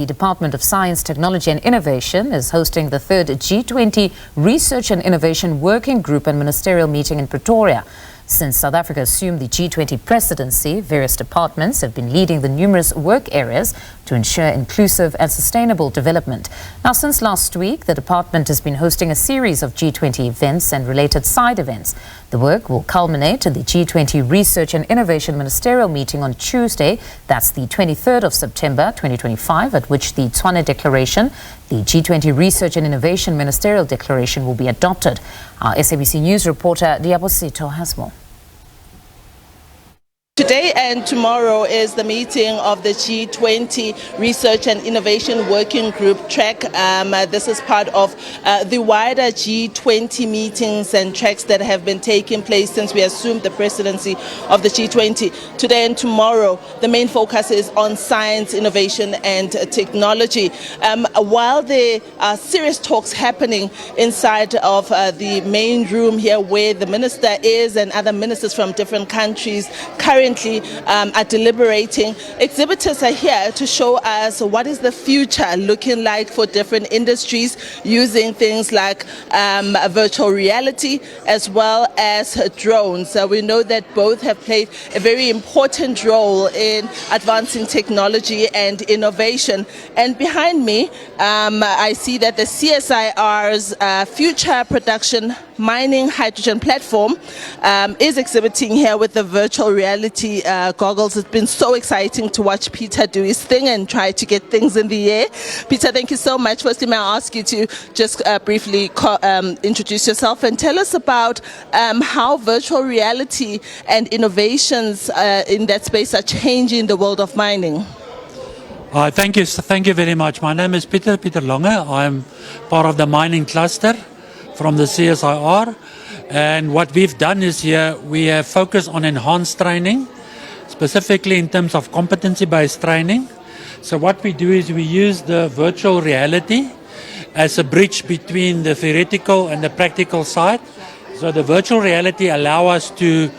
The Department of Science, Technology and Innovation is hosting the third G20 Research and Innovation Working Group and Ministerial meeting in Pretoria. Since South Africa assumed the G20 Presidency, various departments have been leading the numerous work areas to ensure inclusive and sustainable development. Now, since last week, the department has been hosting a series of G20 events and related side events. The work will culminate in the G20 Research and Innovation Ministerial meeting on Tuesday. That's the 23rd of September 2025, at which the Tshwane Declaration, the G20 Research and Innovation Ministerial Declaration, will be adopted. Our SABC News reporter Liabo Setho has more. Today and tomorrow is the meeting of the G20 Research and Innovation Working Group track. This is part of the wider G20 meetings and tracks that have been taking place since we assumed the presidency of the G20. Today and tomorrow, the main focus is on science, innovation and technology. While there are serious talks happening inside of the main room here where the minister is and other ministers from different countries currently are deliberating, exhibitors are here to show us what is the future looking like for different industries using things like virtual reality as well as drones. We know that both have played a very important role in advancing technology and innovation. And behind me, I see that the CSIR's Future Production Mining Hydrogen Platform is exhibiting here with the virtual reality goggles. It's been so exciting to watch Peter do his thing and try to get things in the air. Peter, thank you so much. Firstly, may I ask you to just briefly introduce yourself and tell us about how virtual reality and innovations in that space are changing the world of mining. Thank you very much. My name is Peter Lange. I'm part of the mining cluster from the CSIR, and what we've done is here we have focused on enhanced training, specifically in terms of competency-based training. So what we do is we use the virtual reality as a bridge between the theoretical and the practical side. So the virtual reality allows us to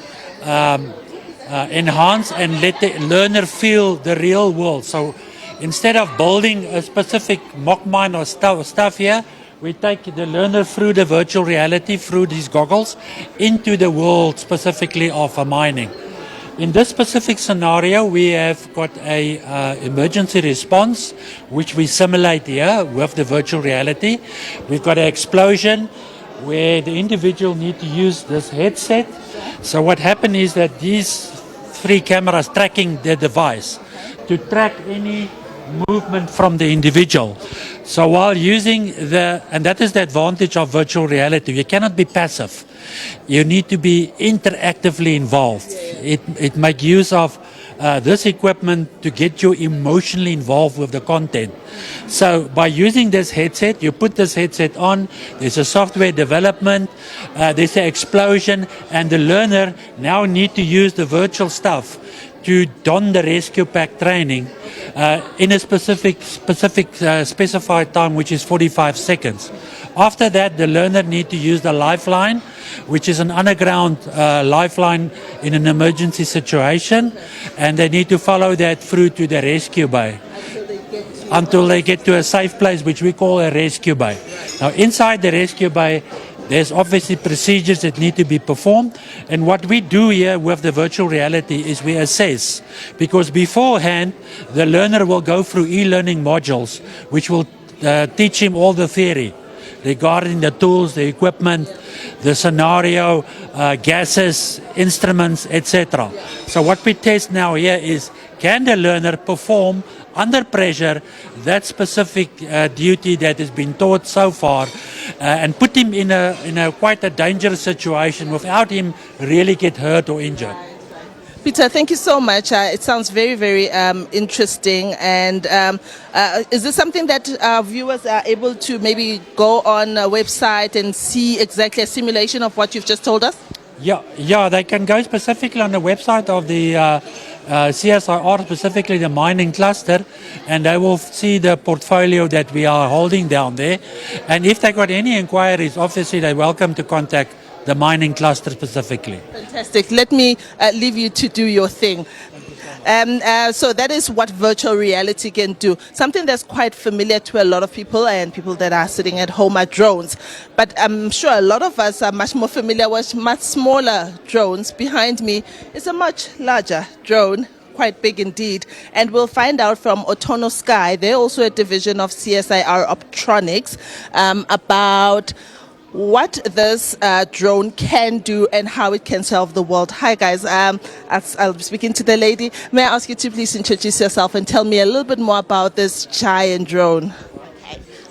enhance and let the learner feel the real world. So instead of building a specific mock mine or stuff here, we take the learner through the virtual reality, through these goggles, into the world specifically of mining. In this specific scenario, we have got a emergency response, which we simulate here with the virtual reality. We've got an explosion where the individual need to use this headset. So what happened is that these three cameras tracking the device to track any movement from the individual. So while using and that is the advantage of virtual reality, you cannot be passive. You need to be interactively involved. It makes use of this equipment to get you emotionally involved with the content. So by using this headset, you put this headset on, there's a software development, there's an explosion, and the learner now need to use the virtual stuff to don the rescue pack training in a specified time, which is 45 seconds. After that, the learner need to use the lifeline, which is an underground lifeline in an emergency situation, and they need to follow that through to the rescue bay until they get to a safe place, which we call a rescue bay. Now, inside the rescue bay, there's obviously procedures that need to be performed, and what we do here with the virtual reality is we assess, because beforehand the learner will go through e-learning modules which will teach him all the theory regarding the tools, the equipment, the scenario, gases, instruments, etc. So what we test now here is, can the learner perform under pressure that specific duty that has been taught so far, and put him in a quite a dangerous situation without him really get hurt or injured. Peter, thank you so much. It sounds very, very interesting. And is this something that our viewers are able to maybe go on a website and see exactly a simulation of what you've just told us? Yeah, they can go specifically on the website of the CSIR, specifically the mining cluster, and they will see the portfolio that we are holding down there. And if they got any inquiries, obviously they're welcome to contact the mining cluster specifically. Fantastic. Let me leave you to do your thing. So that is what virtual reality can do. Something that's quite familiar to a lot of people, and people that are sitting at home are drones. But I'm sure a lot of us are much more familiar with much smaller drones. Behind me is a much larger drone, quite big indeed, and we'll find out from Autono Sky, they're also a division of CSIR Optronics, about what this drone can do and how it can serve the world. Hi guys, I'll be speaking to the lady. May I ask you to please introduce yourself and tell me a little bit more about this giant drone?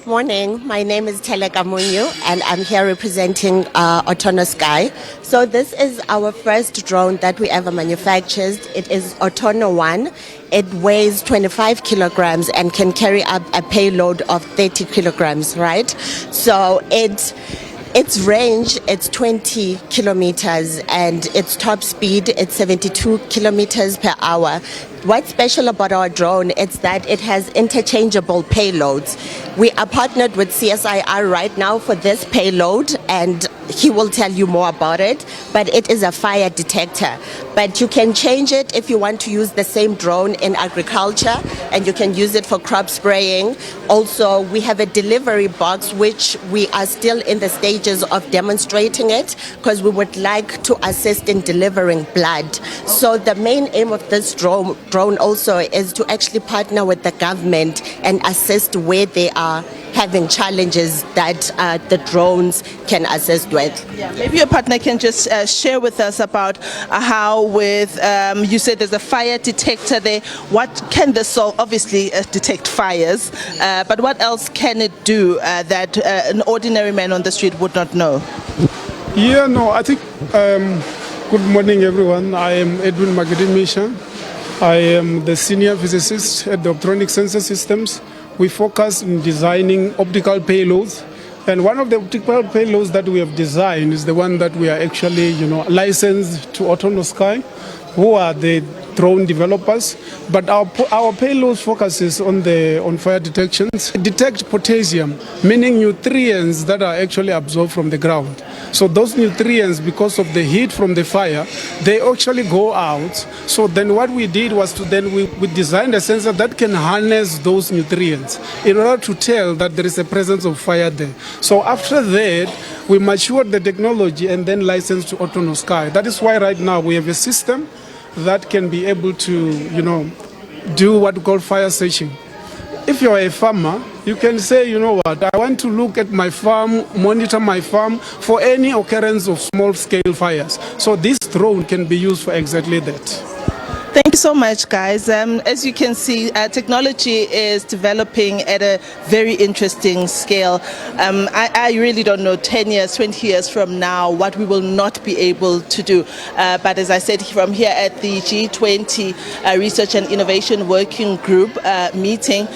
Morning, my name is Teleka Munyu and I'm here representing Autono Sky. So this is our first drone that we ever manufactured. It is Autono 1. It weighs 25 kilograms and can carry up a payload of 30 kilograms, right? So its range, it's 20 kilometers and its top speed, it's 72 kilometers per hour. What's special about our drone is that it has interchangeable payloads. We are partnered with CSIR right now for this payload, and he will tell you more about it, but it is a fire detector. But you can change it if you want to use the same drone in agriculture, and you can use it for crop spraying. Also, we have a delivery box, which we are still in the stages of demonstrating it, because we would like to assist in delivering blood. So the main aim of this drone also is to actually partner with the government and assist where they are having challenges that the drones can assist with. Yeah, maybe your partner can just share with us about how with, you said there's a fire detector there. What can this solve? Obviously detect fires, but what else can it do that an ordinary man on the street would not know? Yeah, no, I think, good morning everyone. I am Edwin Magidi-Misha. I am the senior physicist at the Optronic Sensor Systems. We focus in designing optical payloads. And one of the optical payloads that we have designed is the one that we are actually, licensed to Autono Sky, who are the drone developers. But our payload focuses on fire detections. It detects potassium, meaning nutrients that are actually absorbed from the ground. So those nutrients, because of the heat from the fire, they actually go out. So then what we did was we designed a sensor that can harness those nutrients in order to tell that there is a presence of fire there. So after that, we matured the technology and then licensed to Autono Sky. That is why right now we have a system that can be able to, do what we call fire searching. If you're a farmer, you can say, you know what, I want to look at my farm, monitor my farm for any occurrence of small-scale fires. So this drone can be used for exactly that. Thank you so much, guys. As you can see, technology is developing at a very interesting scale. I really don't know 10 years, 20 years from now what we will not be able to do. But as I said, from here at the G20 Research and Innovation Working Group meeting,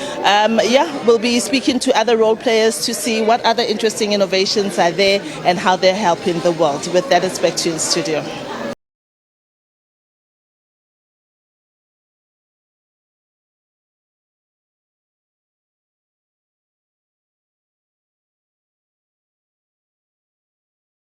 we'll be speaking to other role players to see what other interesting innovations are there and how they're helping the world. With that, it's back to you in the studio.